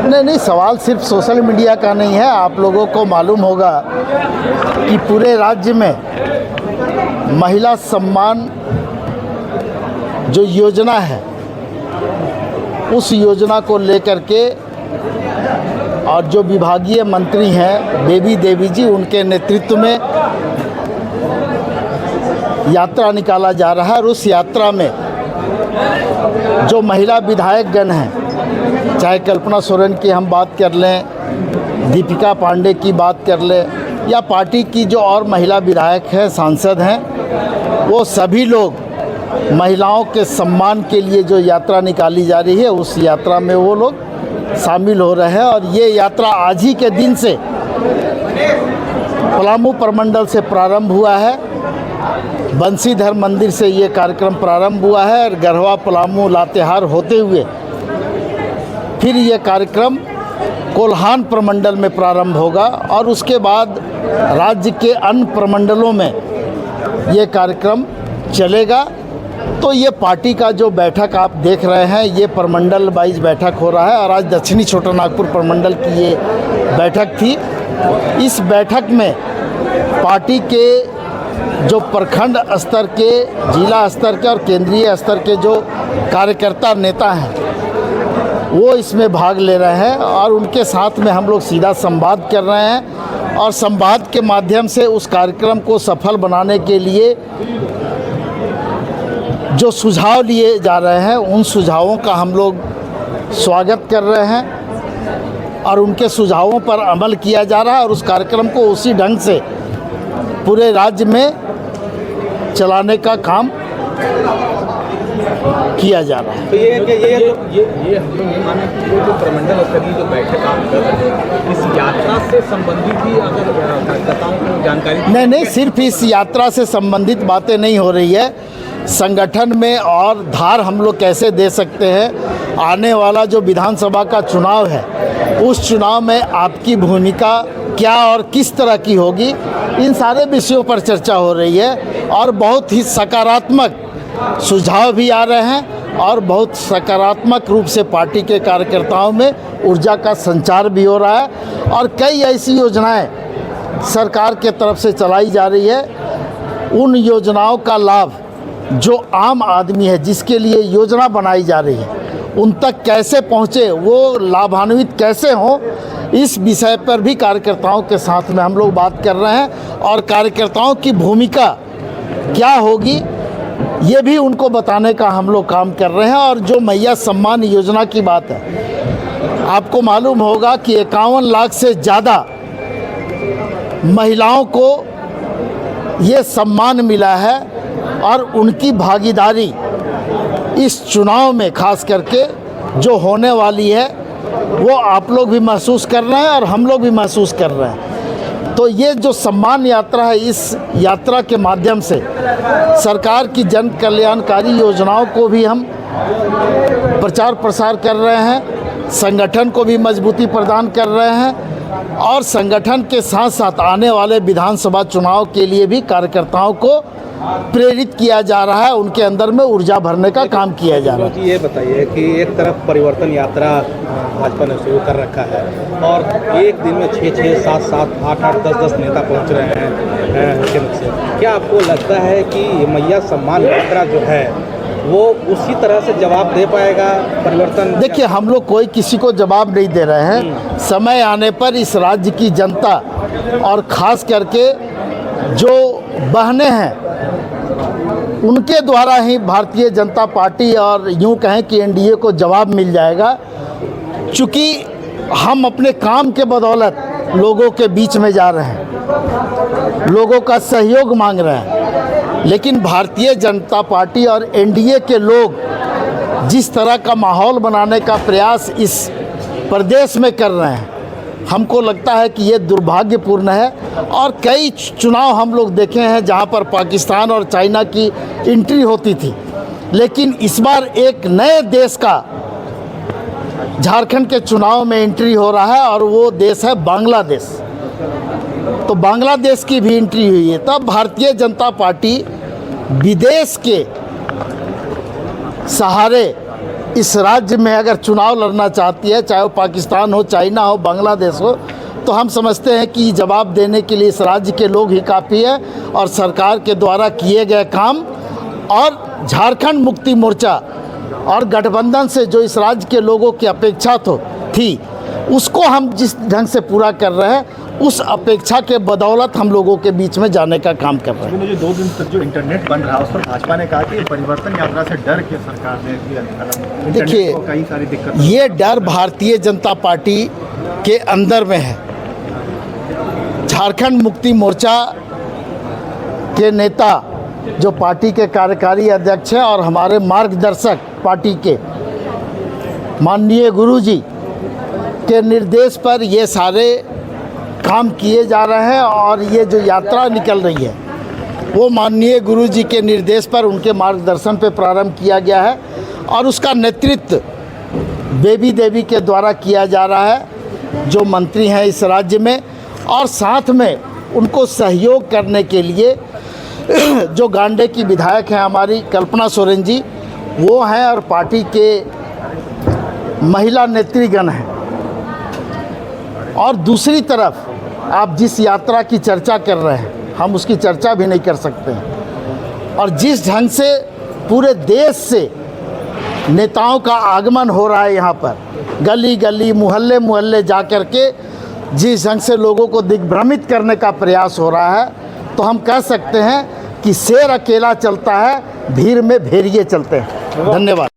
नहीं, सवाल सिर्फ सोशल मीडिया का नहीं है। आप लोगों को मालूम होगा कि पूरे राज्य में महिला सम्मान जो योजना है, उस योजना को लेकर के और जो विभागीय मंत्री हैं बेबी देवी जी, उनके नेतृत्व में यात्रा निकाला जा रहा है। और उस यात्रा में जो महिला विधायकगण हैं, चाहे कल्पना सोरेन की हम बात कर लें, दीपिका पांडे की बात कर लें, या पार्टी की जो और महिला विधायक हैं, सांसद हैं, वो सभी लोग महिलाओं के सम्मान के लिए जो यात्रा निकाली जा रही है, उस यात्रा में वो लोग शामिल हो रहे हैं। और ये यात्रा आज ही के दिन से पलामू प्रमंडल से प्रारंभ हुआ है। बंसीधर मंदिर से ये कार्यक्रम प्रारंभ हुआ है और गढ़वा, पलामू, लातेहार होते हुए फिर ये कार्यक्रम कोल्हान प्रमंडल में प्रारंभ होगा और उसके बाद राज्य के अन्य प्रमंडलों में ये कार्यक्रम चलेगा। तो ये पार्टी का जो बैठक आप देख रहे हैं, ये प्रमंडल वाइज बैठक हो रहा है और आज दक्षिणी छोटा नागपुर प्रमंडल की ये बैठक थी। इस बैठक में पार्टी के जो प्रखंड स्तर के, जिला स्तर के और केंद्रीय स्तर के जो कार्यकर्ता नेता हैं, वो इसमें भाग ले रहे हैं और उनके साथ में हम लोग सीधा संवाद कर रहे हैं और संवाद के माध्यम से उस कार्यक्रम को सफल बनाने के लिए जो सुझाव लिए जा रहे हैं, उन सुझावों का हम लोग स्वागत कर रहे हैं और उनके सुझावों पर अमल किया जा रहा है और उस कार्यक्रम को उसी ढंग से पूरे राज्य में चलाने का काम किया जा रहा है। तो ये हम लोग ये माने कि वो जो प्रमंडल स्तर की जो बैठक आप कर रहे हैं, इस यात्रा से संबंधित भी अगर कार्यकर्ताओं को जानकारी नहीं, सिर्फ इस यात्रा से संबंधित बातें नहीं हो रही है। संगठन में और धार हम लोग कैसे दे सकते हैं, आने वाला जो विधानसभा का चुनाव है, उस चुनाव में आपकी भूमिका क्या और किस तरह की होगी, इन सारे विषयों पर चर्चा हो रही है और बहुत ही सकारात्मक सुझाव भी आ रहे हैं और बहुत सकारात्मक रूप से पार्टी के कार्यकर्ताओं में ऊर्जा का संचार भी हो रहा है और कई ऐसी योजनाएं सरकार के तरफ से चलाई जा रही है। उन योजनाओं का लाभ जो आम आदमी है, जिसके लिए योजना बनाई जा रही है, उन तक कैसे पहुँचे, वो लाभान्वित कैसे हों, इस विषय पर भी कार्यकर्ताओं के साथ में हम लोग बात कर रहे हैं और कार्यकर्ताओं की भूमिका क्या होगी, ये भी उनको बताने का हम लोग काम कर रहे हैं। और जो मैया सम्मान योजना की बात है, आपको मालूम होगा कि 51 लाख से ज़्यादा महिलाओं को ये सम्मान मिला है और उनकी भागीदारी इस चुनाव में खास करके जो होने वाली है, वो आप लोग भी महसूस कर रहे हैं और हम लोग भी महसूस कर रहे हैं। तो ये जो सम्मान यात्रा है, इस यात्रा के माध्यम से सरकार की जन कल्याणकारी योजनाओं को भी हम प्रचार प्रसार कर रहे हैं, संगठन को भी मजबूती प्रदान कर रहे हैं और संगठन के साथ साथ आने वाले विधानसभा चुनाव के लिए भी कार्यकर्ताओं को प्रेरित किया जा रहा है, उनके अंदर में ऊर्जा भरने का काम किया जा रहा है। ये बताइए कि एक तरफ परिवर्तन यात्रा भाजपा ने शुरू कर रखा है और एक दिन में 6-6, 7-7, 8-8, 10-10 नेता पहुंच रहे हैं केंद्र से। क्या आपको लगता है कि मैया सम्मान यात्रा जो है वो उसी तरह से जवाब दे पाएगा परिवर्तन? देखिए, हम लोग कोई किसी को जवाब नहीं दे रहे हैं। समय आने पर इस राज्य की जनता और ख़ास करके जो बहनें हैं, उनके द्वारा ही भारतीय जनता पार्टी और यूँ कहें कि एनडीए को जवाब मिल जाएगा। चूँकि हम अपने काम के बदौलत लोगों के बीच में जा रहे हैं, लोगों का सहयोग मांग रहे हैं, लेकिन भारतीय जनता पार्टी और एनडीए के लोग जिस तरह का माहौल बनाने का प्रयास इस प्रदेश में कर रहे हैं, हमको लगता है कि ये दुर्भाग्यपूर्ण है। और कई चुनाव हम लोग देखे हैं जहां पर पाकिस्तान और चाइना की एंट्री होती थी, लेकिन इस बार एक नए देश का झारखंड के चुनाव में एंट्री हो रहा है और वो देश है बांग्लादेश। तो बांग्लादेश की भी एंट्री हुई है। तब भारतीय जनता पार्टी विदेश के सहारे इस राज्य में अगर चुनाव लड़ना चाहती है, चाहे वो पाकिस्तान हो, चाइना हो, बांग्लादेश हो, तो हम समझते हैं कि जवाब देने के लिए इस राज्य के लोग ही काफ़ी है। और सरकार के द्वारा किए गए काम और झारखंड मुक्ति मोर्चा और गठबंधन से जो इस राज्य के लोगों की अपेक्षा थी, उसको हम जिस ढंग से पूरा कर रहे हैं, उस अपेक्षा के बदौलत हम लोगों के बीच में जाने का काम कर रहे हैं। जो 2 दिन तक जो इंटरनेट बंद रहा, उस पर भाजपा ने कहा कि ये परिवर्तन यात्रा से डर के सरकार ने देखिए, कई सारी दिक्कत, ये डर भारतीय जनता पार्टी के अंदर में है। झारखंड मुक्ति मोर्चा के नेता जो पार्टी के कार्यकारी अध्यक्ष हैं और हमारे मार्गदर्शक पार्टी के माननीय गुरुजी के निर्देश पर ये सारे काम किए जा रहे हैं। और ये जो यात्रा निकल रही है वो माननीय गुरुजी के निर्देश पर, उनके मार्गदर्शन पर प्रारंभ किया गया है और उसका नेतृत्व बेबी देवी के द्वारा किया जा रहा है, जो मंत्री हैं इस राज्य में। और साथ में उनको सहयोग करने के लिए जो गांडे की विधायक हैं हमारी कल्पना सोरेन जी, वो हैं, और पार्टी के महिला नेतृगण हैं। और दूसरी तरफ आप जिस यात्रा की चर्चा कर रहे हैं, हम उसकी चर्चा भी नहीं कर सकते हैं। और जिस ढंग से पूरे देश से नेताओं का आगमन हो रहा है यहाँ पर, गली गली, मोहल्ले मोहल्ले जा कर के जिस ढंग से लोगों को दिग्भ्रमित करने का प्रयास हो रहा है, तो हम कह सकते हैं कि शेर अकेला चलता है, भीड़ में भेड़िए चलते हैं। धन्यवाद।